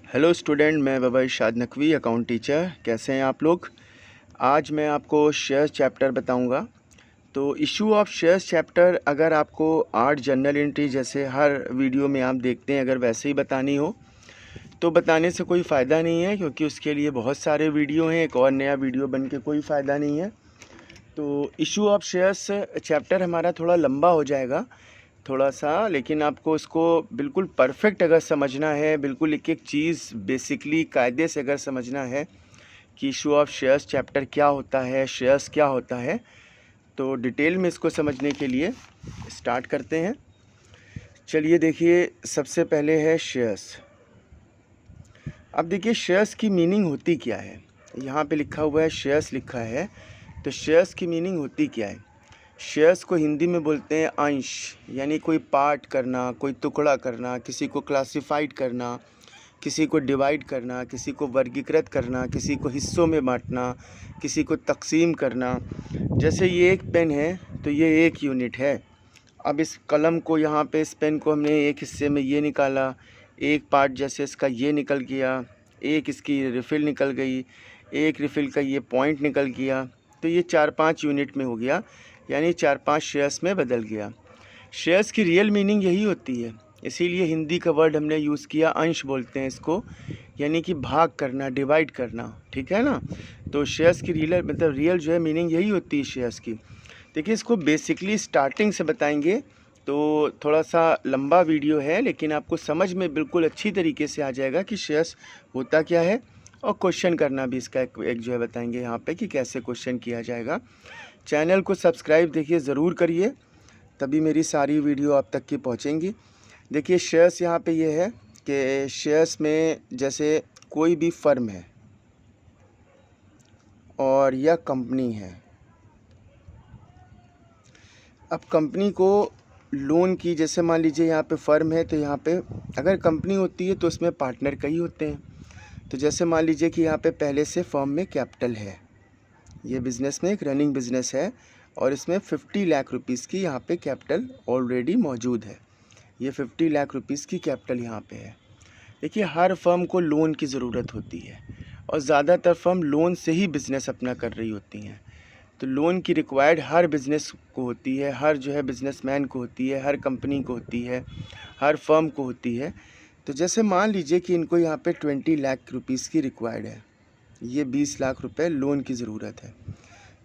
Hello student, मैं बाबा इरशाद Naqvi, account teacher. कैसे हैं आप लोग। आज मैं आपको शेयर्स चैप्टर बताऊंगा। तो इशू ऑफ शेयर्स चैप्टर अगर आपको आर्ट जर्नल एंट्री जैसे हर वीडियो में आप देखते हैं, अगर वैसे ही बतानी हो तो बताने से कोई फ़ायदा नहीं है, क्योंकि उसके लिए बहुत सारे वीडियो हैं। एक और नया वीडियो बन के कोई फ़ायदा नहीं है। तो इशू ऑफ शेयर्स चैप्टर हमारा थोड़ा लंबा हो जाएगा थोड़ा सा, लेकिन आपको उसको बिल्कुल परफेक्ट अगर समझना है, बिल्कुल एक एक चीज़ बेसिकली कायदे से अगर समझना है कि इशू ऑफ शेयर्स चैप्टर क्या होता है, शेयर्स क्या होता है, तो डिटेल में इसको समझने के लिए स्टार्ट करते हैं। चलिए देखिए, सबसे पहले है शेयर्स। अब देखिए शेयर्स की मीनिंग होती क्या है। यहाँ पे लिखा हुआ है शेयर्स लिखा है, तो शेयर्स की मीनिंग होती क्या है। शेयर्स को हिंदी में बोलते हैं अंश, यानी कोई पार्ट करना, कोई टुकड़ा करना, किसी को क्लासिफाइड करना, किसी को डिवाइड करना, किसी को वर्गीकृत करना, किसी को हिस्सों में बांटना, किसी को तकसीम करना। जैसे ये एक पेन है तो ये एक यूनिट है। अब इस कलम को यहाँ पे, इस पेन को हमने एक हिस्से में ये निकाला, एक पार्ट जैसे इसका ये निकल गया, एक इसकी रिफ़िल निकल गई, एक रिफ़िल का ये पॉइंट निकल गया, तो ये 4-5 यूनिट में हो गया, यानी 4-5 शेयर्स में बदल गया। शेयर्स की रियल मीनिंग यही होती है, इसीलिए हिंदी का वर्ड हमने यूज़ किया, अंश बोलते हैं इसको, यानी कि भाग करना, डिवाइड करना, ठीक है ना। तो शेयर्स की रियल जो है मीनिंग यही होती है शेयर्स की। देखिए इसको बेसिकली स्टार्टिंग से बताएंगे तो थोड़ा सा लंबा वीडियो है, लेकिन आपको समझ में बिल्कुल अच्छी तरीके से आ जाएगा कि शेयर्स होता क्या है, और क्वेश्चन करना भी इसका एक जो है बताएंगे यहाँ पे कि कैसे क्वेश्चन किया जाएगा। चैनल को सब्सक्राइब देखिए ज़रूर करिए, तभी मेरी सारी वीडियो आप तक की पहुँचेंगी। देखिए शेयर्स यहाँ पे ये है कि शेयर्स में जैसे कोई भी फर्म है और यह कंपनी है। अब कंपनी को लोन की, जैसे मान लीजिए यहाँ पे फर्म है, तो यहाँ पे अगर कंपनी होती है तो उसमें पार्टनर कई होते हैं। तो जैसे मान लीजिए कि यहाँ पे पहले से फर्म में कैपिटल है, ये बिज़नेस में एक रनिंग बिज़नेस है और इसमें 50 लाख रुपीज़ की यहाँ पे कैपिटल ऑलरेडी मौजूद है। ये 50 लाख रुपीज़ की कैपिटल यहाँ पे है। देखिए हर फर्म को लोन की ज़रूरत होती है और ज़्यादातर फर्म लोन से ही बिज़नेस अपना कर रही होती हैं। तो लोन की रिक्वायर्ड हर बिज़नेस को होती है, हर जो है बिज़नेसमैन को होती है, हर कंपनी को होती है, हर फर्म को होती है। तो जैसे मान लीजिए कि इनको यहाँ पे 20 लाख रुपीज़ की रिक्वायर्ड है, ये 20 लाख रुपए लोन की ज़रूरत है।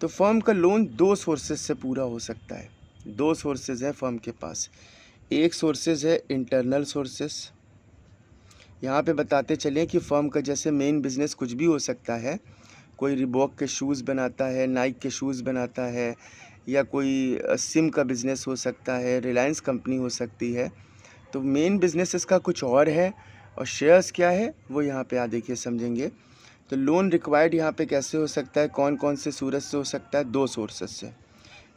तो फर्म का लोन 2 सोर्सेज से पूरा हो सकता है। 2 सोर्सेज हैं फर्म के पास। एक सोर्सेज है इंटरनल सोर्सेज। यहाँ पे बताते चलें कि फ़र्म का जैसे मेन बिज़नेस कुछ भी हो सकता है। कोई रिबॉक के शूज़ बनाता है, नाइक के शूज़ बनाता है, या कोई सिम का बिज़नेस हो सकता है, रिलायंस कंपनी हो सकती है। तो मेन बिज़नेस इसका कुछ और है, और शेयर्स क्या है वो यहाँ पे आ देखिए समझेंगे। तो लोन रिक्वायर्ड यहाँ पे कैसे हो सकता है, कौन कौन से सोर्स से हो सकता है। 2 सोर्सेज से।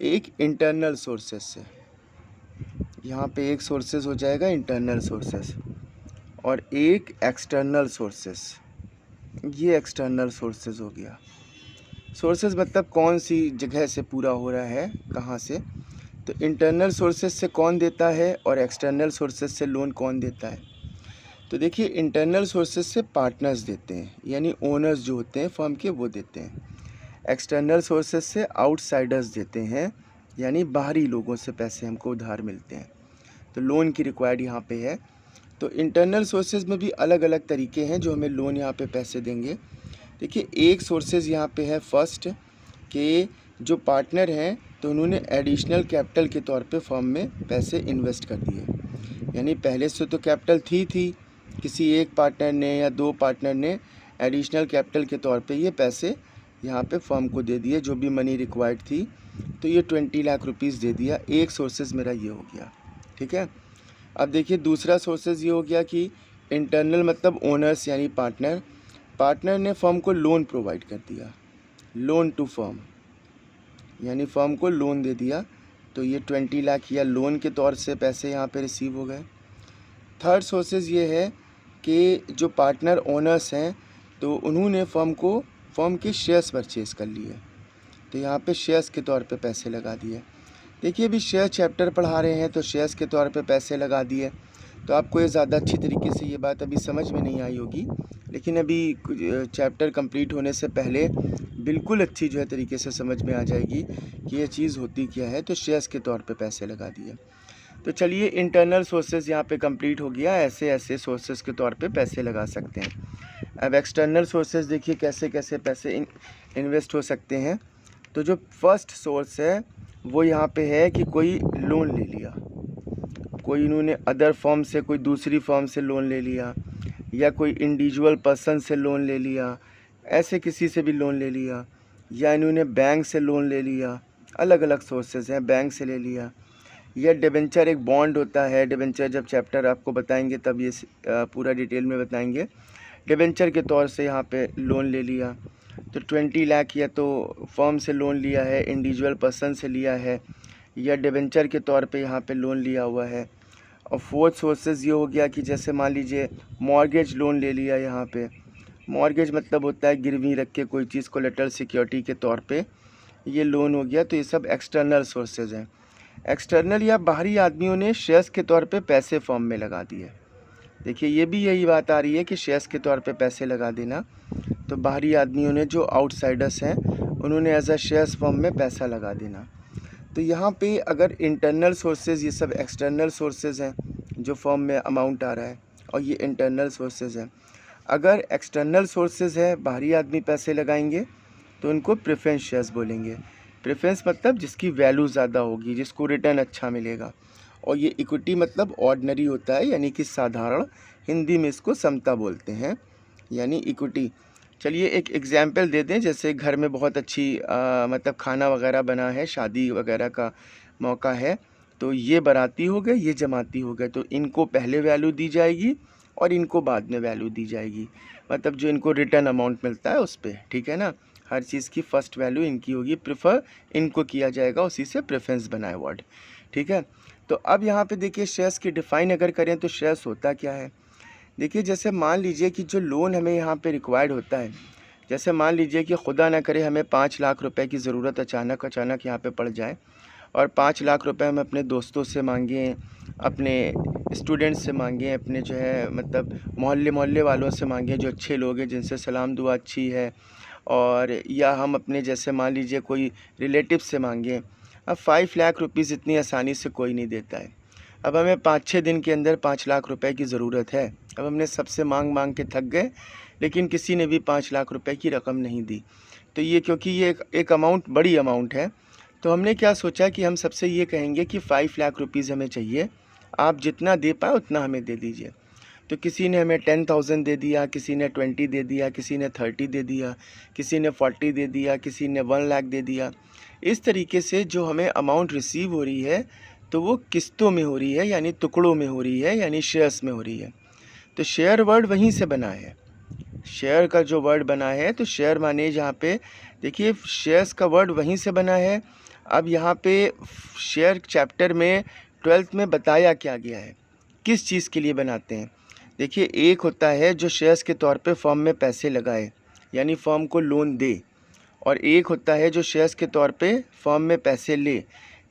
एक इंटरनल सोर्सेज से, यहाँ पे एक सोर्सेज हो जाएगा इंटरनल सोर्सेज, और एक एक्सटर्नल सोर्सेस। ये एक्सटर्नल सोर्सेज हो गया। सोर्सेज मतलब कौन सी जगह से पूरा हो रहा है, कहाँ से। तो इंटरनल सोर्सेज से कौन देता है और एक्सटर्नल सोर्सेज से लोन कौन देता है। तो देखिए इंटरनल सोर्सेज से पार्टनर्स देते हैं, यानी ओनर्स जो होते हैं फर्म के, वो देते हैं। एक्सटर्नल सोर्सेज से आउटसाइडर्स देते हैं, यानी बाहरी लोगों से पैसे हमको उधार मिलते हैं। तो लोन की रिक्वायर्ड यहाँ पे है। तो इंटरनल सोर्सेज में भी अलग अलग तरीके हैं जो हमें लोन यहाँ पे पैसे देंगे। देखिए एक सोर्सेज यहाँ पे है फर्स्ट, कि जो पार्टनर हैं तो उन्होंने एडिशनल कैपिटल के तौर पे फर्म में पैसे इन्वेस्ट कर दिए। यानी पहले से तो कैपिटल थी, किसी एक पार्टनर ने या 2 पार्टनर ने एडिशनल कैपिटल के तौर पे ये पैसे यहाँ पे फर्म को दे दिए, जो भी मनी रिक्वायर्ड थी। तो ये 20 लाख रुपीज़ दे दिया। एक सोर्सेज मेरा ये हो गया, ठीक है। अब देखिए दूसरा सोर्सेज ये हो गया कि इंटरनल मतलब ओनर्स यानी पार्टनर ने फर्म को लोन प्रोवाइड कर दिया, लोन टू फर्म, यानी फर्म को लोन दे दिया। तो ये 20 लाख या लोन के तौर से पैसे यहाँ पे रिसीव हो गए। थर्ड सोर्सेज ये है कि जो पार्टनर ओनर्स हैं तो उन्होंने फर्म के शेयर्स परचेज़ कर लिए, तो यहाँ पे शेयर्स के तौर पे पैसे लगा दिए। देखिए अभी शेयर चैप्टर पढ़ा रहे हैं तो शेयर्स के तौर पे पैसे लगा दिए। तो आपको ये ज़्यादा अच्छी तरीके से ये बात अभी समझ में नहीं आई होगी, लेकिन अभी चैप्टर कंप्लीट होने से पहले बिल्कुल अच्छी जो है तरीके से समझ में आ जाएगी कि ये चीज़ होती क्या है। तो शेयर्स के तौर पे पैसे लगा दिए। तो चलिए, इंटरनल सोर्सेज यहाँ पे कंप्लीट हो गया, ऐसे ऐसे सोर्सेज के तौर पे पैसे लगा सकते हैं। अब एक्सटर्नल सोर्सेज देखिए कैसे कैसे पैसे इन्वेस्ट हो सकते हैं। तो जो फर्स्ट सोर्स है वो यहाँ पे है कि कोई लोन ले लिया, कोई इन्होंने अदर फर्म से, कोई दूसरी फर्म से लोन ले लिया, या कोई इंडिविजुअल पर्सन से लोन ले लिया, ऐसे किसी से भी लोन ले लिया, या इन्होंने बैंक से लोन ले लिया। अलग अलग सोर्सेज हैं, बैंक से ले लिया, या डिबेंचर एक बॉन्ड होता है। डिबेंचर जब चैप्टर आपको बताएंगे तब ये पूरा डिटेल में बताएंगे। डिबेंचर के तौर से यहाँ पे लोन ले लिया, तो 20 लाख या तो फर्म से लोन लिया है, इंडिविजुअल पर्सन से लिया है, या डिबेंचर के तौर पे यहाँ पे लोन लिया हुआ है। और फोर्थ सोर्सेज ये हो गया कि जैसे मान लीजिए मॉर्गेज लोन ले लिया। यहाँ पे मॉर्गेज मतलब होता है गिरवी रख के कोई चीज़ कोलेटरल सिक्योरिटी के तौर पे ये लोन हो गया। तो ये सब एक्सटर्नल सोर्सेज हैं। एक्सटर्नल या बाहरी आदमियों ने शेयर्स के तौर पे पैसे फर्म में लगा दिए। देखिए, ये भी यही बात आ रही है कि शेयर्स के तौर पे पैसे लगा देना। तो बाहरी आदमियों ने, जो आउटसाइडर्स हैं, उन्होंने एज अ शेयर्स फर्म में पैसा लगा देना। तो यहाँ पे अगर इंटरनल सोर्सेज, ये सब एक्सटर्नल सोर्सेज हैं जो फर्म में अमाउंट आ रहा है, और ये इंटरनल सोर्सेज हैं। अगर एक्सटर्नल सोर्सेज है, बाहरी आदमी पैसे लगाएंगे, तो उनको प्रेफरेंस शेयर्स बोलेंगे। प्रेफरेंस मतलब जिसकी वैल्यू ज़्यादा होगी, जिसको रिटर्न अच्छा मिलेगा। और ये इक्विटी मतलब ऑर्डिनरी होता है, यानी कि साधारण। हिंदी में इसको समता बोलते हैं, यानी इक्विटी। चलिए एक एग्जाम्पल दे दें। जैसे घर में बहुत अच्छी मतलब खाना वगैरह बना है, शादी वगैरह का मौका है, तो ये बाराती हो गए, ये जमाती हो गए, तो इनको पहले वैल्यू दी जाएगी और इनको बाद में वैल्यू दी जाएगी। मतलब जो इनको रिटर्न अमाउंट मिलता है उस पर, ठीक है ना। हर चीज़ की फ़र्स्ट वैल्यू इनकी होगी, प्रेफर इनको किया जाएगा, उसी से प्रेफरेंस बनाए वर्ड, ठीक है। तो अब यहाँ पे देखिए शेयर्स की डिफ़ाइन अगर करें तो शेयर्स होता क्या है। देखिए, जैसे मान लीजिए कि जो लोन हमें यहाँ पे रिक्वायर्ड होता है, जैसे मान लीजिए कि खुदा ना करे हमें 5 लाख रुपए की ज़रूरत अचानक यहाँ पे पड़ जाए, और 5 लाख रुपए हम अपने दोस्तों से मांगें, अपने स्टूडेंट्स से मांगें, अपने जो है मतलब मोहल्ले वालों से मांगें जो अच्छे लोग हैं, जिनसे सलाम दुआ अच्छी है, और या हम अपने जैसे मान लीजिए कोई रिलेटिव से मांगें। अब 5 लाख रुपीज़ इतनी आसानी से कोई नहीं देता है। अब हमें 5-6 दिन के अंदर 5 लाख रुपए की ज़रूरत है। अब हमने सबसे मांग के थक गए, लेकिन किसी ने भी 5 लाख रुपए की रकम नहीं दी। तो ये क्योंकि ये एक अमाउंट बड़ी अमाउंट है, तो हमने क्या सोचा कि हम सबसे ये कहेंगे कि 5 लाख रुपीज़ हमें चाहिए, आप जितना दे पाए उतना हमें दे दीजिए। तो किसी ने हमें 10,000 दे दिया, किसी ने 20 दे दिया, किसी ने 30 दे दिया, किसी ने 40 दे दिया, किसी ने 1 लाख दे दिया। इस तरीके से जो हमें अमाउंट रिसीव हो रही है, तो वो किस्तों में हो रही है, यानी टुकड़ों में हो रही है, यानी शेयर्स में हो रही है। तो शेयर वर्ड वहीं से बना है। शेयर का जो वर्ड बना है, तो शेयर माने जहाँ पे देखिए शेयर्स का वर्ड वहीं से बना है। अब यहाँ पे शेयर चैप्टर में 12th में बताया क्या गया है, किस चीज़ के लिए बनाते हैं। देखिए, एक होता है जो शेयर्स के तौर पे फर्म में पैसे लगाए, यानी फर्म को लोन दे, और एक होता है जो शेयर्स के तौर पे फर्म में पैसे ले,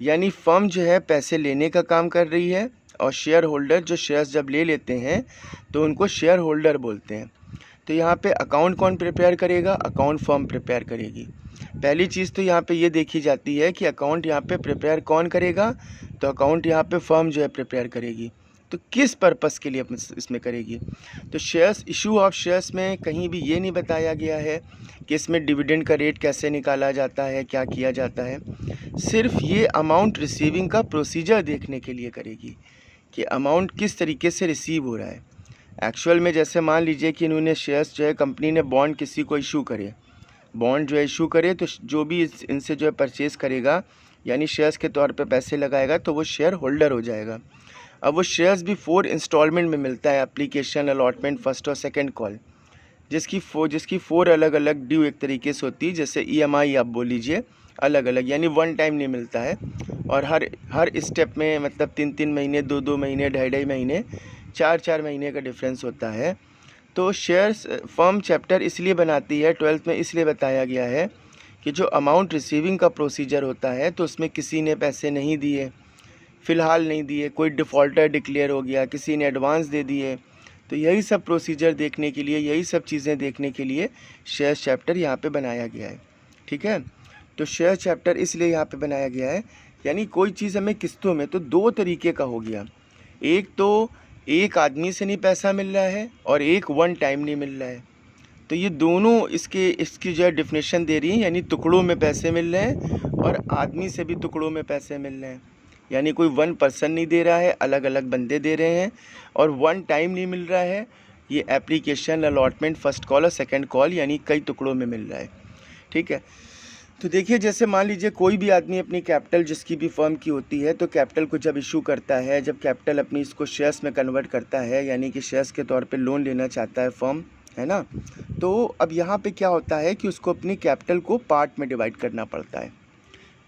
यानी फर्म जो है पैसे लेने का काम कर रही है, और शेयर होल्डर जो शेयर्स जब ले लेते हैं तो उनको शेयर होल्डर बोलते हैं। तो यहाँ पे अकाउंट कौन प्रिपेयर करेगा, अकाउंट फर्म प्रिपेयर करेगी। पहली चीज़ तो यहाँ पे ये देखी जाती है कि अकाउंट यहाँ पे प्रिपेयर कौन करेगा, तो अकाउंट यहाँ पे फर्म जो है प्रिपेयर करेगी। तो किस पर्पस के लिए इसमें करेगी, तो शेयर्स, इशू ऑफ शेयर्स में कहीं भी ये नहीं बताया गया है कि इसमें डिविडेंड का रेट कैसे निकाला जाता है, क्या किया जाता है। सिर्फ ये अमाउंट रिसीविंग का प्रोसीजर देखने के लिए करेगी कि अमाउंट किस तरीके से रिसीव हो रहा है। एक्चुअल में जैसे मान लीजिए कि इन्होंने शेयर्स जो है, कंपनी ने बॉन्ड किसी को इशू करे, बॉन्ड जो है इशू करे, तो जो भी इनसे जो है परचेज़ करेगा, यानी शेयर्स के तौर पे पैसे लगाएगा, तो वो शेयर होल्डर हो जाएगा। अब वो शेयर्स भी 4 इंस्टॉलमेंट में मिलता है, एप्लीकेशन, अलॉटमेंट, फर्स्ट और सेकंड कॉल, जिसकी 4 अलग अलग ड्यू एक तरीके से होती है। जैसे EMI आप बोल लीजिए, अलग अलग, यानी वन टाइम नहीं मिलता है, और हर स्टेप में मतलब 3-3 महीने, 2-2 महीने, 2.5 महीने, 4-4 महीने का डिफरेंस होता है। तो शेयर्स फर्म चैप्टर इसलिए बनाती है, 12th में इसलिए बताया गया है कि जो अमाउंट रिसीविंग का प्रोसीजर होता है, तो उसमें किसी ने पैसे नहीं दिए, फ़िलहाल नहीं दिए, कोई डिफ़ॉल्टर डिक्लेयर हो गया, किसी ने एडवांस दे दिए। तो यही सब प्रोसीजर देखने के लिए, यही सब चीज़ें देखने के लिए शेयर चैप्टर यहाँ पे बनाया गया है। ठीक है, तो शेयर चैप्टर इसलिए यहाँ पे बनाया गया है, यानी कोई चीज़ हमें किस्तों में, तो दो तरीके का हो गया। एक तो एक आदमी से नहीं पैसा मिल रहा है और एक वन टाइम नहीं मिल रहा है। तो ये दोनों इसकी जो है डिफिनेशन दे रही है, यानी टुकड़ों में पैसे मिल रहे हैं और आदमी से भी टुकड़ों में पैसे मिल रहे हैं। यानी कोई वन पर्सन नहीं दे रहा है, अलग अलग बंदे दे रहे हैं। और वन टाइम नहीं मिल रहा है, ये एप्लीकेशन, अलॉटमेंट, फर्स्ट कॉल और सेकंड कॉल, यानी कई टुकड़ों में मिल रहा है। ठीक है, तो देखिए जैसे मान लीजिए कोई भी आदमी अपनी कैपिटल जिसकी भी फर्म की होती है, तो कैपिटल को जब इशू करता है, जब कैपिटल अपनी इसको शेयर्स में कन्वर्ट करता है, यानी कि शेयर्स के तौर पे लोन लेना चाहता है फर्म, है ना। तो अब यहाँ पे क्या होता है कि उसको अपनी कैपिटल को पार्ट में डिवाइड करना पड़ता है।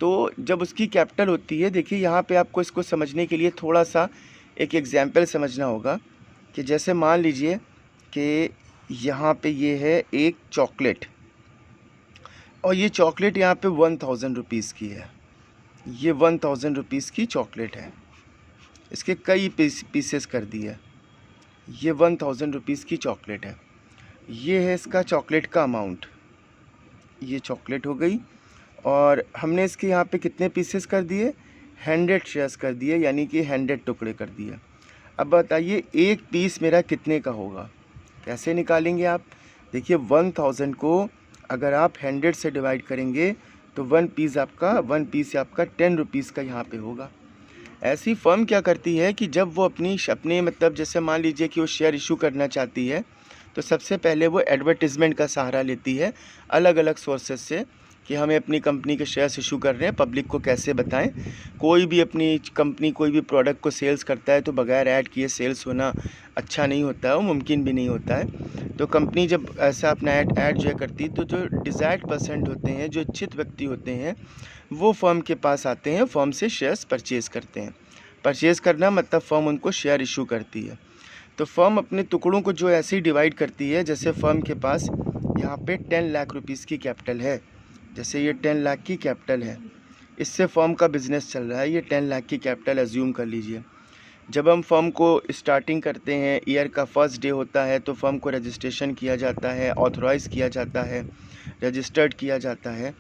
तो जब उसकी कैपिटल होती है, देखिए यहाँ पे आपको इसको समझने के लिए थोड़ा सा एक एग्जाम्पल समझना होगा कि जैसे मान लीजिए कि यहाँ पे ये है एक चॉकलेट, और ये चॉकलेट यहाँ पे 1000 रुपीज़ की है। ये 1000 रुपीज़ की चॉकलेट है, इसके कई पीसेस कर दिए। ये 1000 रुपीज़ की चॉकलेट है, ये है इसका चॉकलेट का अमाउंट, ये चॉकलेट हो गई। और हमने इसके यहाँ पे कितने पीसेस कर दिए, 100 शेयर्स कर दिए, यानी कि 100 टुकड़े कर दिए। अब बताइए एक पीस मेरा कितने का होगा, कैसे निकालेंगे आप। देखिए 1000 को अगर आप 100 से डिवाइड करेंगे तो वन पीस आपका 10 रुपीज़ का यहाँ पे होगा। ऐसी फर्म क्या करती है कि जब वो अपने मतलब जैसे मान लीजिए कि वो शेयर इशू करना चाहती है, तो सबसे पहले वो एडवर्टिज़मेंट का सहारा लेती है अलग अलग सोर्सेज से कि हमें अपनी कंपनी के शेयर्स इशू कर रहे हैं, पब्लिक को कैसे बताएं। कोई भी अपनी कंपनी कोई भी प्रोडक्ट को सेल्स करता है तो बगैर ऐड किए सेल्स होना अच्छा नहीं होता है, वो मुमकिन भी नहीं होता है। तो कंपनी जब ऐसा अपना ऐड जो है करती है, तो जो डिज़ायर्ड पर्सन होते हैं, जो इच्छित व्यक्ति होते हैं, वो फर्म के पास आते हैं, फर्म से शेयर्स परचेज़ करते हैं। परचेज़ करना मतलब फर्म उनको शेयर इशू करती है। तो फर्म अपने टुकड़ों को जो ऐसे ही डिवाइड करती है, जैसे फर्म के पास यहाँ पे 10 लाख रुपीज़ की कैपिटल है, जैसे ये 10 लाख की कैपिटल है, इससे फर्म का बिज़नेस चल रहा है। ये 10 लाख की कैपिटल एज्यूम कर लीजिए। जब हम फर्म को स्टार्टिंग करते हैं, ईयर का फर्स्ट डे होता है, तो फर्म को रजिस्ट्रेशन किया जाता है, ऑथराइज़ किया जाता है, रजिस्टर्ड किया जाता है।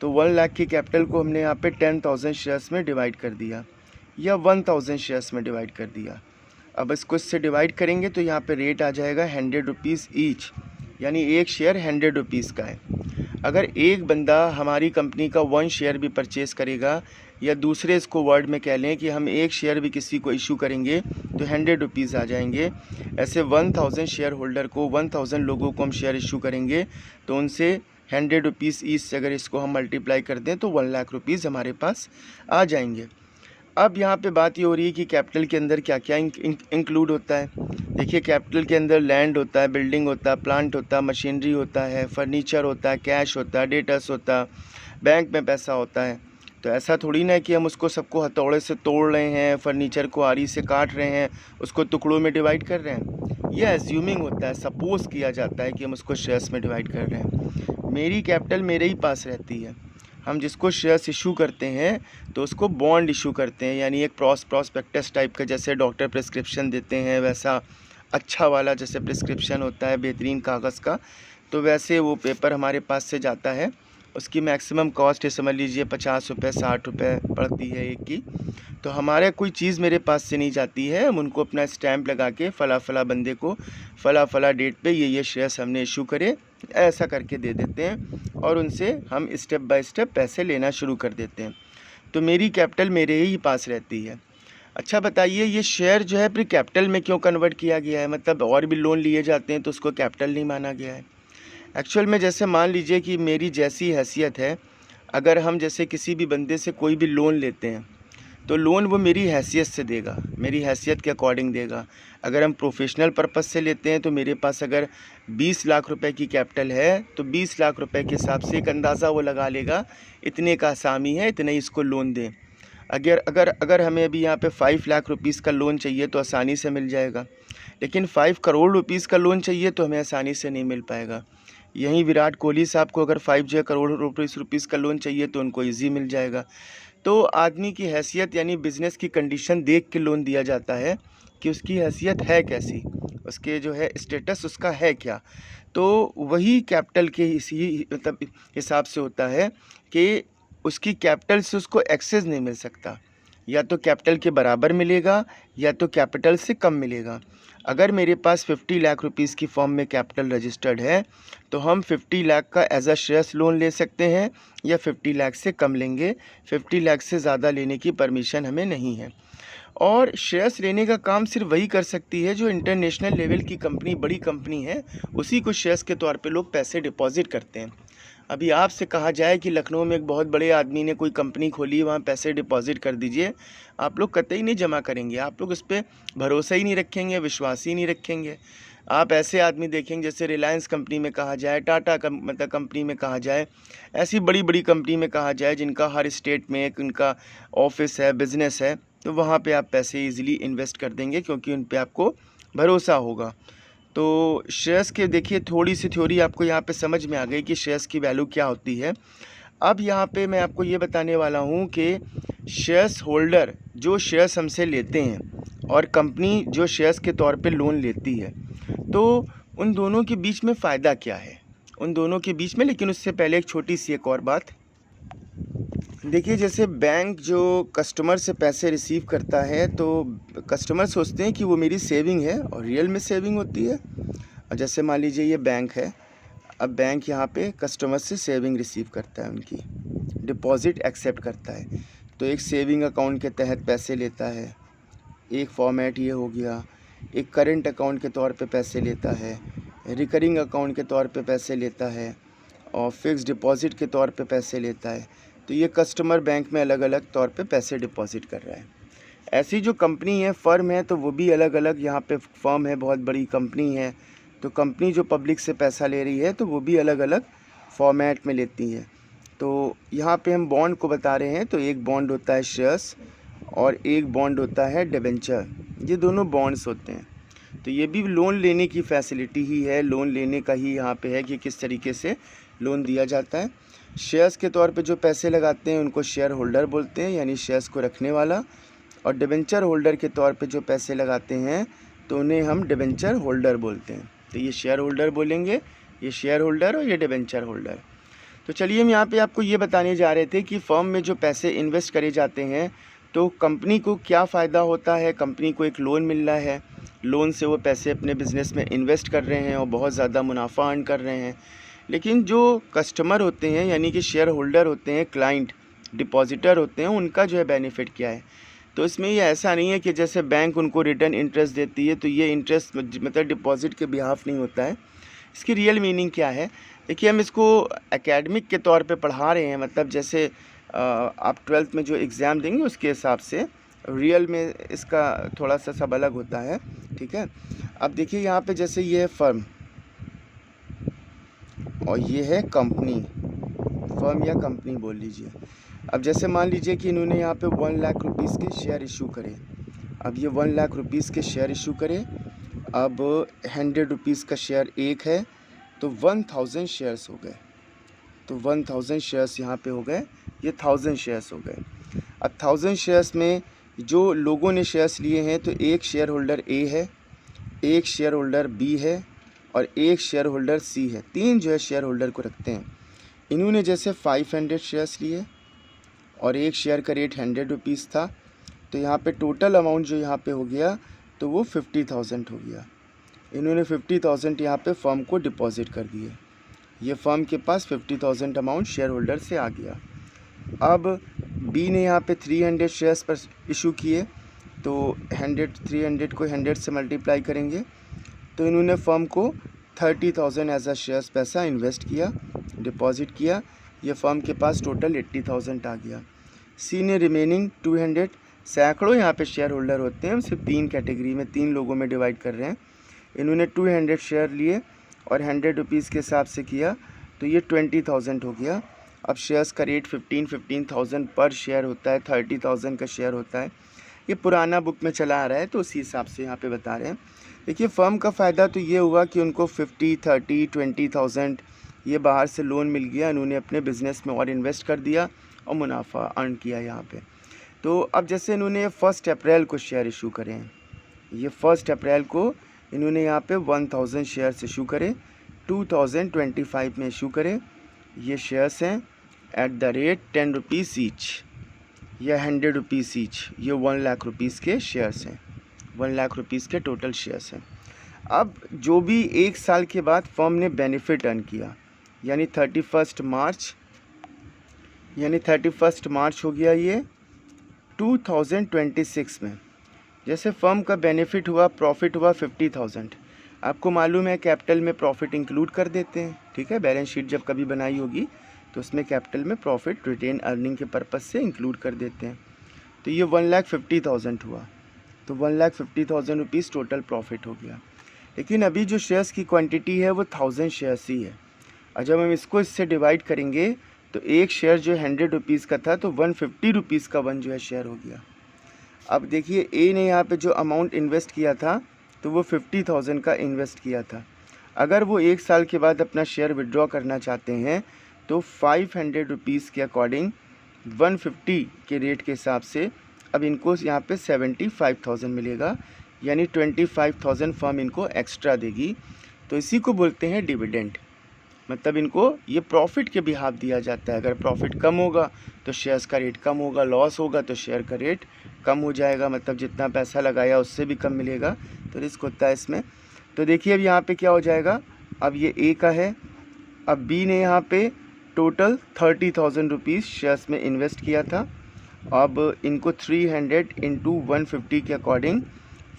तो 1 लाख की कैपिटल को हमने यहाँ पे 10,000 शेयर्स में डिवाइड कर दिया या 1000 शेयर्स में डिवाइड कर दिया। अब इसको इससे डिवाइड करेंगे तो यहाँ पे रेट आ जाएगा 100 रुपीज़ ईच, यानी एक शेयर 100 रुपीज़ का है। अगर एक बंदा हमारी कंपनी का 1 शेयर भी परचेज़ करेगा, या दूसरे इसको वर्ड में कह लें कि हम एक शेयर भी किसी को इशू करेंगे तो 100 रुपीज़ आ जाएंगे। ऐसे 1000 शेयर होल्डर को, 1000 लोगों को हम शेयर इशू करेंगे तो उनसे 100 रुपीज़ ईच से अगर इसको हम मल्टीप्लाई कर दें तो 1 लाख रुपीज़ हमारे पास आ जाएंगे। अब यहाँ पे बात ये हो रही है कि कैपिटल के अंदर क्या क्या इंक्लूड होता है। देखिए कैपिटल के अंदर लैंड होता है, बिल्डिंग होता है, प्लांट होता है, मशीनरी होता है, फर्नीचर होता है, कैश होता है, डेटर्स होता है, बैंक में पैसा होता है। तो ऐसा थोड़ी ना है कि हम उसको सबको हथौड़े से तोड़ रहे हैं, फर्नीचर को आरी से काट रहे हैं, उसको टुकड़ों में डिवाइड कर रहे हैं। ये एज्यूमिंग होता है, सपोज़ किया जाता है कि हम उसको शेयर्स में डिवाइड कर रहे हैं। मेरी कैपिटल मेरे ही पास रहती है। हम जिसको शेयर्स इशू करते हैं तो उसको बॉन्ड इशू करते हैं, यानी एक प्रॉस्पेक्टस टाइप का, जैसे डॉक्टर प्रिस्क्रिप्शन देते हैं वैसा अच्छा वाला जैसे प्रिस्क्रिप्शन होता है बेहतरीन कागज़ का, तो वैसे वो पेपर हमारे पास से जाता है। उसकी मैक्सिमम कॉस्ट है समझ लीजिए 50 रुपये 60 रुपये पड़ती है एक की। तो हमारे कोई चीज़ मेरे पास से नहीं जाती है, हम उनको अपना स्टैम्प लगा के फला बंदे को फला डेट पे ये शेयर्स हमने इशू करे, ऐसा करके दे देते हैं और उनसे हम स्टेप बाय स्टेप पैसे लेना शुरू कर देते हैं। तो मेरी कैपिटल मेरे ही पास रहती है। अच्छा बताइए ये शेयर जो है फिर कैपिटल में क्यों कन्वर्ट किया गया है, मतलब और भी लोन लिए जाते हैं तो उसको कैपिटल नहीं माना गया है। एक्चुअल में जैसे मान लीजिए कि मेरी जैसी हैसियत है, अगर हम जैसे किसी भी बंदे से कोई भी लोन लेते हैं तो लोन वो मेरी हैसियत से देगा, मेरी हैसियत के अकॉर्डिंग देगा। अगर हम प्रोफेशनल पर्पस से लेते हैं तो मेरे पास अगर 20 लाख रुपए की कैपिटल है तो 20 लाख रुपए के हिसाब से एक अंदाज़ा वो लगा लेगा इतने का असामी है, इतने इसको लोन दें। अगर हमें अभी यहाँ पे 5 लाख रुपीज़ का लोन चाहिए तो आसानी से मिल जाएगा, लेकिन 5 करोड़ रुपीज़ का लोन चाहिए तो हमें आसानी से नहीं मिल पाएगा। यहीं विराट कोहली साहब को अगर 5 करोड़ रुपीज़ का लोन चाहिए तो उनको ईजी मिल जाएगा। तो आदमी की हैसियत यानी बिज़नेस की कंडीशन देख के लोन दिया जाता है कि उसकी हैसियत है कैसी, उसके जो है स्टेटस उसका है क्या। तो वही कैपिटल के इसी मतलब हिसाब से होता है कि उसकी कैपिटल से उसको एक्सेस नहीं मिल सकता, या तो कैपिटल के बराबर मिलेगा या तो कैपिटल से कम मिलेगा। अगर मेरे पास 50 लाख रुपीस की फॉर्म में कैपिटल रजिस्टर्ड है तो हम 50 लाख का एज अ शेयर्स लोन ले सकते हैं या 50 लाख से कम लेंगे, 50 लाख से ज़्यादा लेने की परमिशन हमें नहीं है। और शेयर्स लेने का काम सिर्फ वही कर सकती है जो इंटरनेशनल लेवल की कंपनी, बड़ी कंपनी है, उसी को शेयर्स के तौर पे लोग पैसे डिपॉजिट करते हैं। अभी आपसे कहा जाए कि लखनऊ में एक बहुत बड़े आदमी ने कोई कंपनी खोली, वहाँ पैसे डिपॉजिट कर दीजिए, आप लोग कतई नहीं जमा करेंगे, आप लोग उस पर भरोसा ही नहीं रखेंगे, विश्वास ही नहीं रखेंगे। आप ऐसे आदमी देखेंगे जैसे रिलायंस कंपनी में कहा जाए, टाटा मतलब कंपनी में कहा जाए, ऐसी बड़ी बड़ी कंपनी में कहा जाए जिनका हर स्टेट में एक उनका ऑफिस है, बिजनेस है, तो वहाँ पे आप पैसे इजीली इन्वेस्ट कर देंगे क्योंकि उन पे आपको भरोसा होगा। तो शेयर्स के देखिए थोड़ी सी थ्योरी आपको यहाँ पे समझ में आ गई कि शेयर्स की वैल्यू क्या होती है। अब यहाँ पे मैं आपको ये बताने वाला हूँ कि शेयर्स होल्डर जो शेयर्स हमसे लेते हैं और कंपनी जो शेयर्स के तौर पे लोन लेती है, तो उन दोनों के बीच में फ़ायदा क्या है उन दोनों के बीच में। लेकिन उससे पहले एक छोटी सी एक और बात देखिए, जैसे बैंक जो कस्टमर से पैसे रिसीव करता है तो कस्टमर सोचते हैं कि वो मेरी सेविंग है और रियल में सेविंग होती है। और जैसे मान लीजिए ये बैंक है, अब बैंक यहाँ पे कस्टमर से सेविंग रिसीव करता है, उनकी डिपॉजिट एक्सेप्ट करता है, तो एक सेविंग अकाउंट के तहत पैसे लेता है, एक फॉर्मेट ये हो गया। एक करंट अकाउंट के तौर पे पैसे लेता है, रिकरिंग अकाउंट के तौर पे पैसे लेता है और फिक्स डिपॉजिट के तौर पे पैसे लेता है। तो ये कस्टमर बैंक में अलग अलग तौर पे पैसे डिपॉजिट कर रहा है। ऐसी जो कंपनी है, फर्म है, तो वो भी अलग अलग, यहाँ पे फर्म है, बहुत बड़ी कंपनी है, तो कंपनी जो पब्लिक से पैसा ले रही है तो वो भी अलग अलग फॉर्मेट में लेती है। तो यहाँ पे हम बॉन्ड को बता रहे हैं, तो एक बॉन्ड होता है शेयर्स और एक बॉन्ड होता है डिबेंचर, ये दोनों बॉन्ड्स होते हैं। तो ये भी लोन लेने की फैसिलिटी ही है, लोन लेने का ही यहाँ पे है कि किस तरीके से लोन दिया जाता है। शेयर्स के तौर पे जो पैसे लगाते हैं उनको शेयर होल्डर बोलते हैं, यानी शेयर्स को रखने वाला, और डिबेंचर होल्डर के तौर पे जो पैसे लगाते हैं तो उन्हें हम डिबेंचर होल्डर बोलते हैं। तो ये शेयर होल्डर बोलेंगे, ये शेयर होल्डर और ये डिबेंचर होल्डर। तो चलिए हम यहाँ पे आपको ये बताने जा रहे थे कि फर्म में जो पैसे इन्वेस्ट करे जाते हैं तो कंपनी को क्या फ़ायदा होता है। कंपनी को एक लोन मिल रहा है, लोन से वो पैसे अपने बिज़नेस में इन्वेस्ट कर रहे हैं और बहुत ज़्यादा मुनाफा अर्न कर रहे हैं। लेकिन जो कस्टमर होते हैं यानी कि शेयर होल्डर होते हैं, क्लाइंट, डिपॉजिटर होते हैं, उनका जो है बेनिफिट क्या है। तो इसमें ये ऐसा नहीं है कि जैसे बैंक उनको रिटर्न इंटरेस्ट देती है तो ये इंटरेस्ट मतलब डिपॉजिट के बिहाफ नहीं होता है। इसकी रियल मीनिंग क्या है, देखिए हम इसको एकेडमिक के तौर पे पढ़ा रहे हैं, मतलब जैसे आप 12th में जो एग्ज़ाम देंगे उसके हिसाब से, रियल में इसका थोड़ा सा सब अलग होता है, ठीक है। अब देखिए यहाँ पे जैसे ये है फर्म और ये है कंपनी, फर्म या कंपनी बोल लीजिए। अब जैसे मान लीजिए कि इन्होंने यहाँ पे 1 लाख रुपीज़ के शेयर इशू करे। अब ये 1 लाख रुपीज़ के शेयर इशू करे, अब 100 रुपीज़ का शेयर एक है तो 1000 शेयर्स हो गए। तो 1000 शेयर्स यहाँ पे हो गए, ये 1000 शेयर्स हो गए। अब 1000 शेयर्स में जो लोगों ने शेयर्स लिए हैं तो एक शेयर होल्डर ए है, एक शेयर होल्डर बी है और एक शेयर होल्डर सी है। 3 जो है शेयर होल्डर को रखते हैं। इन्होंने जैसे 500 शेयर्स लिए और एक शेयर का रेट 100 रुपीज़ था, तो यहाँ पे टोटल अमाउंट जो यहाँ पे हो गया तो वो 50,000 हो गया। इन्होंने 50,000 यहाँ पे फर्म को डिपॉजिट कर दिए। ये फर्म के पास 50,000 अमाउंट शेयर होल्डर से आ गया। अब बी ने यहाँ पे 300 शेयर्स पर इशू किए, तो 300 को 100 से मल्टीप्लाई करेंगे तो इन्होंने फर्म को 30,000 एज अ शेयर्स पैसा इन्वेस्ट किया, डिपॉजिट किया। ये फर्म के पास टोटल 80,000 आ गया। सी ने रिमेनिंग 200, सैकड़ों यहाँ पे शेयर होल्डर होते हैं, हम सिर्फ 3 कैटेगरी में 3 लोगों में डिवाइड कर रहे हैं। इन्होंने 200 शेयर लिए और 100 रुपीज़ के हिसाब से किया तो ये 20,000 हो गया। अब शेयर्स का रेट 15,000 पर शेयर होता है, 30,000 का शेयर होता है। ये पुराना बुक में चला आ रहा है तो उसी हिसाब से यहाँ पे बता रहे हैं। देखिए फर्म का फ़ायदा तो ये हुआ कि उनको 50, 30, 20,000 ये बाहर से लोन मिल गया, इन्होंने अपने बिज़नेस में और इन्वेस्ट कर दिया और मुनाफा अर्न किया यहाँ पे। तो अब जैसे इन्होंने 1 अप्रैल को शेयर इशू करे हैं, ये 1 अप्रैल को इन्होंने यहाँ पे 1000 शेयर्स इशू करे, 2025 में इशू करे। ये शेयर्स हैं at the rate 10 rupees each या 100 रुपीज़ ईच। ये 1 लाख रुपीज़ के शेयर्स हैं, 1 लाख रुपीज़ के टोटल शेयर्स हैं। अब जो भी 1 साल के बाद फर्म ने बेनिफिट अर्न किया, यानी 31 मार्च हो गया ये 2026 में, जैसे फर्म का बेनिफिट हुआ, प्रॉफिट हुआ 50,000। आपको मालूम है कैपिटल में प्रॉफिट इंक्लूड कर देते हैं, ठीक है। बैलेंस शीट जब कभी बनाई होगी तो उसमें कैपिटल में प्रॉफिट रिटेन अर्निंग के पर्पज़ से इंक्लूड कर देते हैं। तो ये 1,50,000 हुआ, तो 1,50,000 रुपीज़ टोटल प्रॉफिट हो गया। लेकिन अभी जो शेयर्स की क्वांटिटी है वो 1000 शेयर्स ही है, और जब हम इसको इससे डिवाइड करेंगे तो एक शेयर जो 100 रुपीज़ का था तो 150 रुपीज़ का 1 जो है शेयर हो गया। अब देखिए ए ने यहाँ पे जो अमाउंट इन्वेस्ट किया था तो वो 50,000 का इन्वेस्ट किया था। अगर वो 1 साल के बाद अपना शेयर विड्रॉ करना चाहते हैं तो 500 रुपीज़ के अकॉर्डिंग 150 के रेट के हिसाब से अब इनको यहाँ पे 75,000 मिलेगा, यानी 25,000 फर्म इनको एक्स्ट्रा देगी। तो इसी को बोलते हैं डिविडेंड, मतलब इनको ये प्रॉफिट के बिहाफ दिया जाता है। अगर प्रॉफिट कम होगा तो शेयर्स का रेट कम होगा, लॉस होगा तो शेयर का रेट कम हो जाएगा, मतलब जितना पैसा लगाया उससे भी कम मिलेगा, तो रिस्क होता है इसमें। तो देखिए अब यहाँ पे क्या हो जाएगा, अब ये ए का है, अब बी ने यहाँ पे टोटल 30,000 रुपीज़ शेयर्स में इन्वेस्ट किया था। अब इनको 300 इंटू 150 के अकॉर्डिंग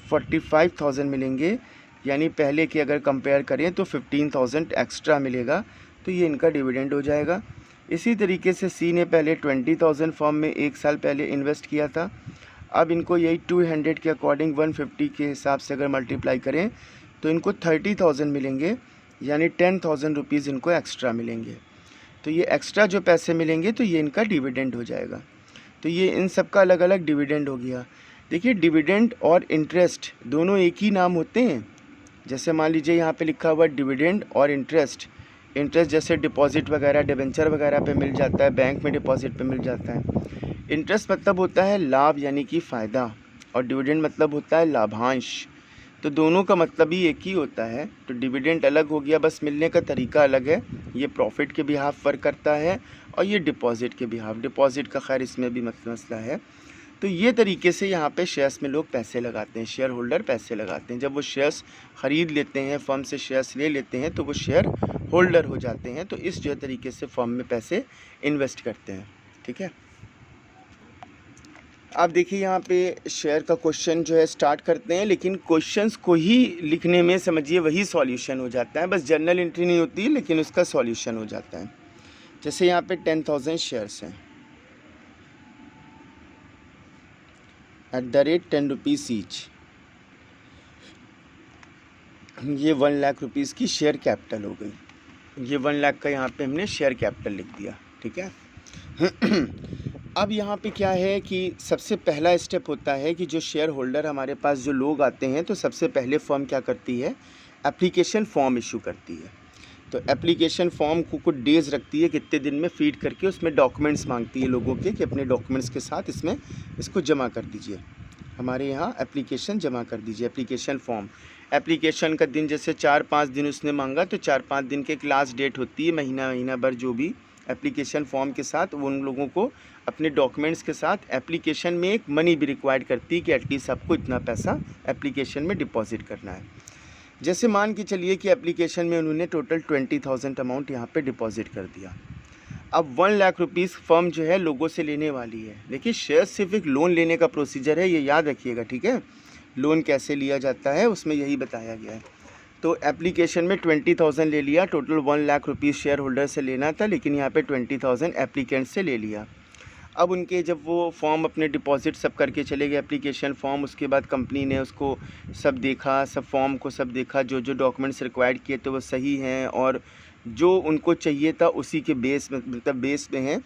45,000 मिलेंगे, यानी पहले की अगर कंपेयर करें तो 15,000 एक्स्ट्रा मिलेगा, तो ये इनका डिविडेंड हो जाएगा। इसी तरीके से सी ने पहले 20,000 फर्म में 1 साल पहले इन्वेस्ट किया था। अब इनको यही 200 के अकॉर्डिंग 150 के हिसाब से अगर मल्टीप्लाई करें तो इनको 30,000 मिलेंगे, यानी 10,000 रुपीज़ इनको एक्स्ट्रा मिलेंगे। तो ये एक्स्ट्रा जो पैसे मिलेंगे तो ये इनका डिविडेंड हो जाएगा। तो ये इन सब का अलग अलग डिविडेंड हो गया। देखिए डिविडेंड और इंटरेस्ट दोनों एक ही नाम होते हैं। जैसे मान लीजिए यहाँ पे लिखा हुआ डिविडेंड और इंटरेस्ट। इंटरेस्ट जैसे डिपॉजिट वगैरह डिबेंचर वगैरह पे मिल जाता है, बैंक में डिपॉजिट पे मिल जाता है। इंटरेस्ट मतलब होता है लाभ यानी कि फ़ायदा, और डिविडेंड मतलब होता है लाभांश। तो दोनों का मतलब ही एक ही होता है। तो डिविडेंड अलग हो गया, बस मिलने का तरीका अलग है। ये प्रॉफिट के बिहाफ वर्क करता है और ये डिपॉजिट के बिहाफ, डिपॉजिट का खैर इसमें भी मसला है। तो ये तरीके से यहाँ पे शेयर्स में लोग पैसे लगाते हैं, शेयर होल्डर पैसे लगाते हैं। जब वो शेयर्स ख़रीद लेते हैं, फर्म से शेयर्स ले लेते हैं तो वो शेयर होल्डर हो जाते हैं। तो इस जो तरीके से फर्म में पैसे इन्वेस्ट करते हैं, ठीक है। आप देखिए यहाँ पे शेयर का क्वेश्चन जो है स्टार्ट करते हैं, लेकिन क्वेश्चंस को ही लिखने में समझिए वही सॉल्यूशन हो जाता है, बस जर्नल एंट्री नहीं होती लेकिन उसका सॉल्यूशन हो जाता है। जैसे यहाँ पे 10,000 शेयर्स हैं at the rate 10 rupees each, ये 1 लाख रुपीज़ की शेयर कैपिटल हो गई। ये 1 लाख का यहाँ पे हमने शेयर कैपिटल लिख दिया, ठीक है। अब यहाँ पे क्या है कि सबसे पहला स्टेप होता है कि जो शेयर होल्डर हमारे पास जो लोग आते हैं, तो सबसे पहले फर्म क्या करती है, एप्लीकेशन फॉर्म इशू करती है। तो एप्लीकेशन फॉर्म को कुछ डेज़ रखती है, कितने दिन में फीड करके उसमें डॉक्यूमेंट्स मांगती है लोगों के कि अपने डॉक्यूमेंट्स के साथ इसमें इसको जमा कर दीजिए, हमारे यहाँ एप्लीकेशन जमा कर दीजिए, एप्लीकेशन फॉर्म। एप्लीकेशन का दिन जैसे 4-5 दिन उसने मांगा तो 4-5 दिन के लास्ट डेट होती है, महीना भर जो भी एप्लीकेशन फॉर्म के साथ उन लोगों को अपने डॉक्यूमेंट्स के साथ एप्लीकेशन में एक मनी भी रिक्वायर्ड करती है कि एटलीस्ट आपको इतना पैसा एप्लीकेशन में डिपॉजिट करना है। जैसे मान के चलिए कि एप्लीकेशन में उन्होंने टोटल 20,000 अमाउंट यहाँ पे डिपॉजिट कर दिया। अब 1 लाख रुपीज़ फर्म जो है लोगों से लेने वाली है। देखिए शेयर सिर्फ एक लोन लेने का प्रोसीजर है, ये याद रखिएगा, ठीक है। लोन कैसे लिया जाता है उसमें यही बताया गया है। तो एप्लीकेशन में 20,000 ले लिया, total 1 lakh rupees share holder से लेना था, लेकिन यहाँ पे 20,000 एप्लीकेंट से ले लिया। अब उनके जब वो फॉर्म अपने डिपॉजिट सब करके चले गए एप्लीकेशन फॉर्म, उसके बाद कंपनी ने उसको सब देखा, सब फॉर्म को सब देखा, जो जो डॉक्यूमेंट्स रिक्वायर्ड किए थे वो सही हैं और जो उनको चाहिए था उसी के बेस में, मतलब बेस में हैं।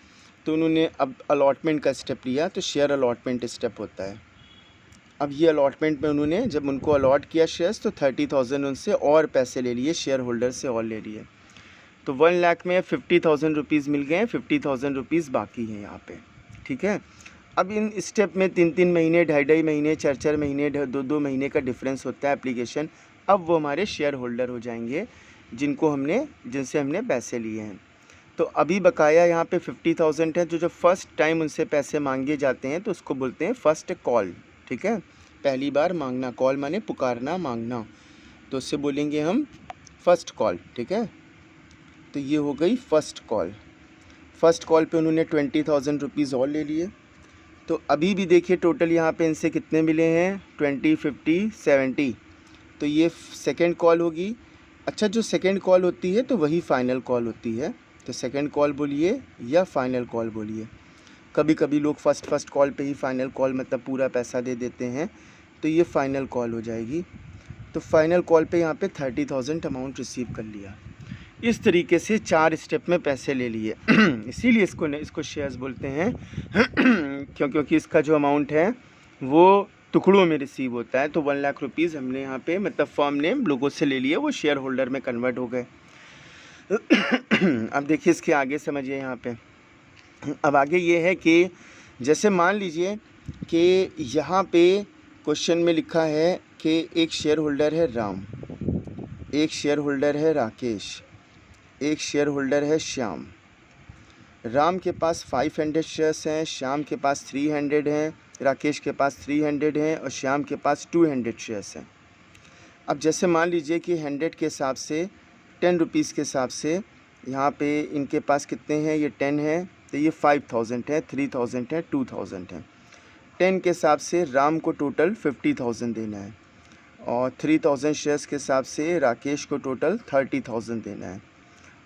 तो उन्होंने अब अलॉटमेंट का स्टेप लिया, तो शेयर अलॉटमेंट स्टेप होता है। अब ये अलॉटमेंट में उन्होंने जब उनको अलॉट किया शेयर्स तो 30,000 उनसे और पैसे ले लिए, शेयर होल्डर से और ले लिए। तो 1 लाख में 50,000 रुपीज़ मिल गए हैं, 50,000 रुपीज़ बाकी हैं यहाँ पे, ठीक है। अब इन स्टेप में 3-3 महीने, 2.5 महीने, 4-4 महीने, 2-2 महीने का डिफरेंस होता है एप्लीकेशन। अब वो हमारे शेयर होल्डर हो जाएंगे जिनसे हमने पैसे लिए हैं। तो अभी बकाया यहाँ पे 50,000 है। जो फर्स्ट टाइम उनसे पैसे मांगे जाते हैं तो उसको बोलते हैं फर्स्ट कॉल, ठीक है। पहली बार मांगना, कॉल माने पुकारना, मांगना, तो उससे बोलेंगे हम फर्स्ट कॉल, ठीक है। तो ये हो गई फर्स्ट कॉल। फर्स्ट कॉल पे उन्होंने 20,000 रुपीज़ और ले लिए। तो अभी भी देखिए टोटल यहाँ पे इनसे कितने मिले हैं, 20, 50, 70। तो ये सेकंड कॉल होगी। अच्छा, जो सेकंड कॉल होती है तो वही फाइनल कॉल होती है। तो सेकंड कॉल बोलिए या फाइनल कॉल बोलिए। कभी कभी लोग फर्स्ट कॉल पे ही फाइनल कॉल मतलब पूरा पैसा दे देते हैं, तो ये फाइनल कॉल हो जाएगी। तो फाइनल कॉल पे यहाँ पे 30,000 अमाउंट रिसीव कर लिया। इस तरीके से 4 स्टेप में पैसे ले लिए। इसीलिए इसको शेयर्स बोलते हैं क्योंकि इसका जो अमाउंट है वो टुकड़ों में रिसीव होता है। तो 1 लाख रुपीज़ हमने यहाँ पे मतलब फर्म ने लोगों से ले लिए, वो शेयर होल्डर में कन्वर्ट हो गए। अब देखिए इसके आगे समझिए यहाँ पे। अब आगे ये है कि जैसे मान लीजिए कि यहाँ पे क्वेश्चन में लिखा है कि एक शेयर होल्डर है राम, एक शेयर होल्डर है राकेश, एक शेयर होल्डर है श्याम। राम के पास 500 शेयर्स हैं, श्याम के पास 300 हैं, राकेश के पास 300 हैं और श्याम के पास 200 शेयर्स हैं। अब जैसे मान लीजिए कि 100 के हिसाब से 10 रुपीज़ के हिसाब से यहाँ पे इनके पास कितने हैं, ये 10 है, तो ये 5,000 है, 3,000 है, 2,000 है। 10 के हिसाब से राम को टोटल 50,000 देना है और 3,000 शेयर्स के हिसाब से राकेश को टोटल 30,000 देना है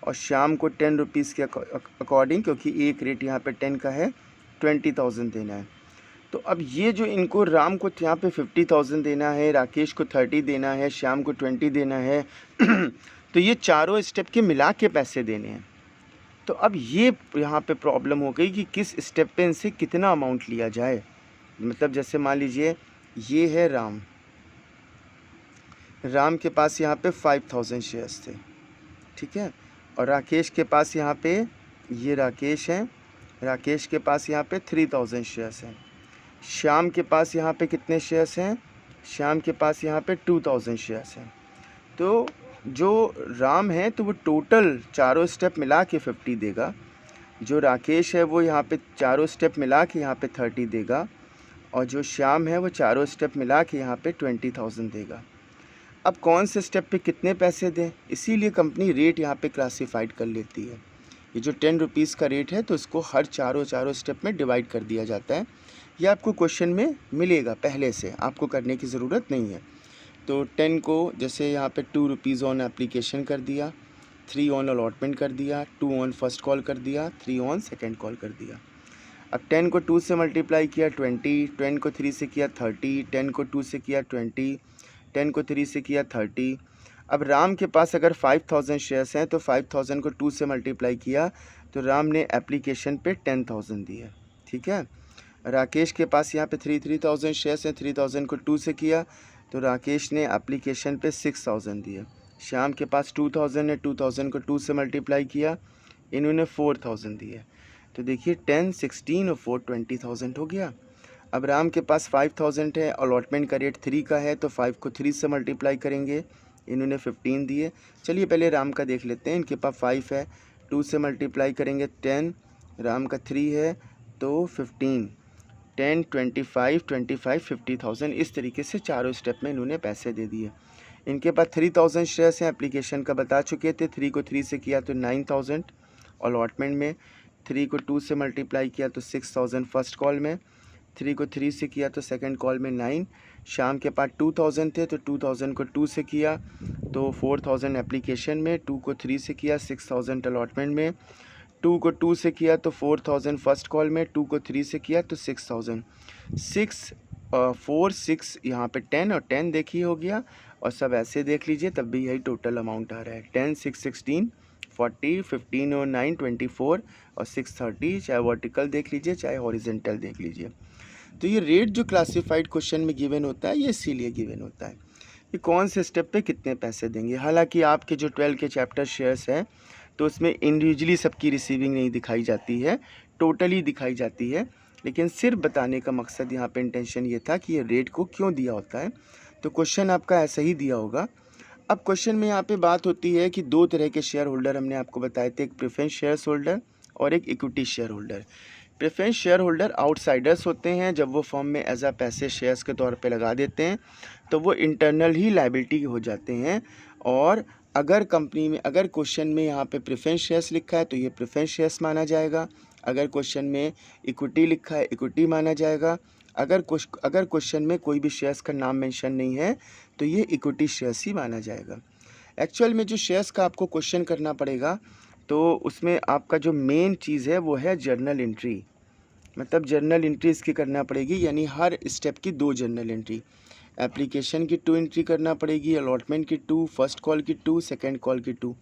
और शाम को 10 रुपीज़ के अकॉर्डिंग, क्योंकि एक रेट यहाँ पे 10 का है, 20,000 देना है। तो अब ये जो इनको राम को यहाँ पे 50,000 देना है, राकेश को 30 देना है, श्याम को 20 देना है तो ये चारों स्टेप के मिला के पैसे देने हैं। तो अब ये यहाँ पे प्रॉब्लम हो गई कि किस स्टेप पे इनसे कितना अमाउंट लिया जाए। मतलब जैसे मान लीजिए ये है राम के पास यहाँ पे 5,000 शेयर्स थे, ठीक है, और राकेश के पास यहाँ पे, ये राकेश हैं, राकेश के पास यहाँ पे 3,000 शेयर्स हैं। श्याम के पास यहाँ पे कितने शेयर्स हैं, श्याम के पास यहाँ पे 2,000 शेयर्स हैं। तो जो राम है तो वो टोटल चारों स्टेप मिला के 50 देगा, जो राकेश है वो यहाँ पे चारों स्टेप मिला के यहाँ पे 30 देगा और जो श्याम है वो चारों स्टेप मिला के यहाँ पे 20,000 देगा। अब कौन से स्टेप पे कितने पैसे दें, इसीलिए कंपनी रेट यहाँ पे क्लासिफाइड कर लेती है। ये जो 10 रुपीज़ का रेट है तो इसको हर चारों स्टेप में डिवाइड कर दिया जाता है। ये आपको क्वेश्चन में मिलेगा, पहले से आपको करने की ज़रूरत नहीं है। तो 10 को जैसे यहाँ पे 2 रुपीज़ ऑन एप्लीकेशन कर दिया, 3 ऑन अलॉटमेंट कर दिया, 2 ऑन फर्स्ट कॉल कर दिया, 3 ऑन सेकेंड कॉल कर दिया। अब 10 को 2 से मल्टीप्लाई किया 20, 10 को 3 से किया 30, 10 को 2 से किया 20, 10 को 3 से किया 30। अब राम के पास अगर 5,000 शेयर्स हैं तो 5,000 को 2 से मल्टीप्लाई किया तो राम ने एप्लीकेशन पे 10,000 दिए, ठीक है। राकेश के पास यहाँ पे 3,000 शेयर्स हैं, 3,000 को 2 से किया तो राकेश ने एप्लीकेशन पे 6,000 दिए। श्याम के पास 2,000 है, 2,000 को 2 से मल्टीप्लाई किया, इन्होंने 4,000 दिए। तो देखिए 10, 16 और 4 20,000 हो गया। अब राम के पास 5,000 है, अलॉटमेंट का रेट 3 का है तो 5 को 3 से मल्टीप्लाई करेंगे, इन्होंने 15 दिए। चलिए पहले राम का देख लेते हैं। इनके पास 5 है, 2 से मल्टीप्लाई करेंगे 10, राम का 3 है तो 15, 10, 25, 25, 50,000। इस तरीके से चारों स्टेप में इन्होंने पैसे दे दिए। इनके पास 3,000 शेयर्स हैं, एप्लीकेशन का बता चुके थे। 3 को 3 से किया तो 9,000 अलॉटमेंट में, 3 को 2 से मल्टीप्लाई किया तो 6,000 फर्स्ट कॉल में, 3 को 3 से किया तो सेकंड कॉल में 9। शाम के पास 2,000 थे तो 2,000 को 2 से किया तो 4,000 एप्लीकेशन में, 2 को 3 से किया 6,000 अलॉटमेंट में, 2 को 2 से किया तो 4,000 फर्स्ट कॉल में, 2 को 3 से किया तो 6,000। 4, 6 यहाँ पे 10 और 10 देखिए हो गया, और सब ऐसे देख लीजिए तब भी यही टोटल अमाउंट आ रहा है। 10, 6, 16, 40, 15 और 9, 24 और 6, 30। चाहे वर्टिकल देख लीजिए चाहे हॉरिजेंटल देख लीजिए। तो ये रेट जो क्लासिफाइड क्वेश्चन में गिवन होता है ये इसीलिए गिवन होता है कि कौन से स्टेप पे कितने पैसे देंगे। हालांकि आपके जो 12 के चैप्टर शेयर्स हैं तो उसमें इंडिविजुअली सबकी रिसीविंग नहीं दिखाई जाती है, टोटली दिखाई जाती है। लेकिन सिर्फ बताने का मकसद यहाँ पे इंटेंशन ये था कि ये रेट को क्यों दिया होता है। तो क्वेश्चन आपका ऐसा ही दिया होगा। अब क्वेश्चन में यहाँ पे बात होती है कि दो तरह के शेयर होल्डर हमने आपको बताए थे, एक प्रेफरेंस शेयर होल्डर और एक equity share holder. Preference share holder outsiders होते हैं, जब वो फर्म में एज अ पैसे शेयर्स के तौर पे लगा देते हैं तो वो इंटरनल ही लायबिलिटी हो जाते हैं। और अगर कंपनी में, अगर क्वेश्चन में यहाँ पे प्रेफरेंस शेयर्स लिखा है तो ये प्रेफरेंस शेयर्स माना जाएगा, अगर क्वेश्चन में इक्विटी लिखा है इक्विटी माना जाएगा, अगर क्वेश्चन में कोई भी शेयर्स का नाम मेंशन नहीं है तो ये इक्विटी शेयर्स ही माना जाएगा। एक्चुअल में जो शेयर्स का आपको क्वेश्चन करना पड़ेगा तो उसमें आपका जो मेन चीज़ है वो है जर्नल एंट्री, मतलब जर्नल एंट्री इसकी करना पड़ेगी, यानी हर स्टेप की 2 जर्नल एंट्री। एप्लीकेशन की 2 एंट्री करना पड़ेगी, अलॉटमेंट की 2, फर्स्ट कॉल की 2, सेकंड कॉल की 2।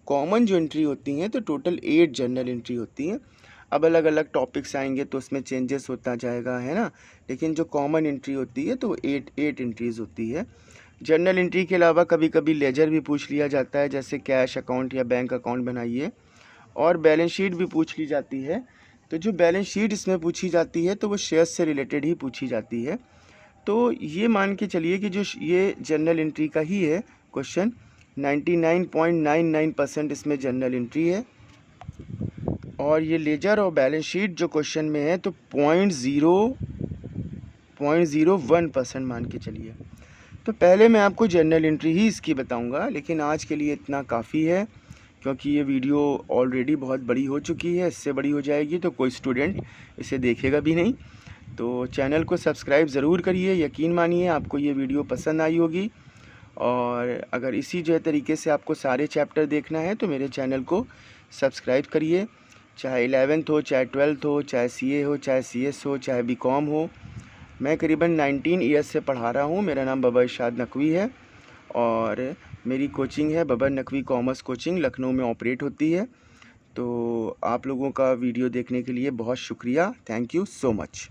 कॉमन जो एंट्री होती हैं तो टोटल 8 जर्नल एंट्री होती हैं। अब अलग अलग टॉपिक्स आएंगे तो उसमें चेंजेस होता जाएगा, है ना, लेकिन जो कॉमन एंट्री होती है तो 8 एंट्रीज़ होती है। जर्नल एंट्री के अलावा कभी कभी लेजर भी पूछ लिया जाता है, जैसे कैश अकाउंट या बैंक अकाउंट बनाइए, और बैलेंस शीट भी पूछ ली जाती है। तो जो बैलेंस शीट इसमें पूछी जाती है तो वो शेयर्स से रिलेटेड ही पूछी जाती है। तो ये मान के चलिए कि जो ये जर्नल एंट्री का ही है क्वेश्चन, 99.99% इसमें जर्नल एंट्री है। और ये लेजर और बैलेंस शीट जो क्वेश्चन में है तो 0.01% मान के चलिए। तो पहले मैं आपको जर्नल एंट्री ही इसकी बताऊंगा, लेकिन आज के लिए इतना काफ़ी है क्योंकि ये वीडियो ऑलरेडी बहुत बड़ी हो चुकी है। इससे बड़ी हो जाएगी तो कोई स्टूडेंट इसे देखेगा भी नहीं। तो चैनल को सब्सक्राइब ज़रूर करिए, यकीन मानिए आपको ये वीडियो पसंद आई होगी। और अगर इसी जो है तरीके से आपको सारे चैप्टर देखना है तो मेरे चैनल को सब्सक्राइब करिए, चाहे 11th हो, चाहे 12th हो, चाहे CA हो, चाहे CS हो, चाहे BCom हो। मैं करीबन 19 ईयर्स से पढ़ा रहा हूँ। मेरा नाम बाबा इरशाद नकवी है और मेरी कोचिंग है बाबा नकवी कॉमर्स कोचिंग, लखनऊ में ऑपरेट होती है। तो आप लोगों का वीडियो देखने के लिए बहुत शुक्रिया। Thank you so much.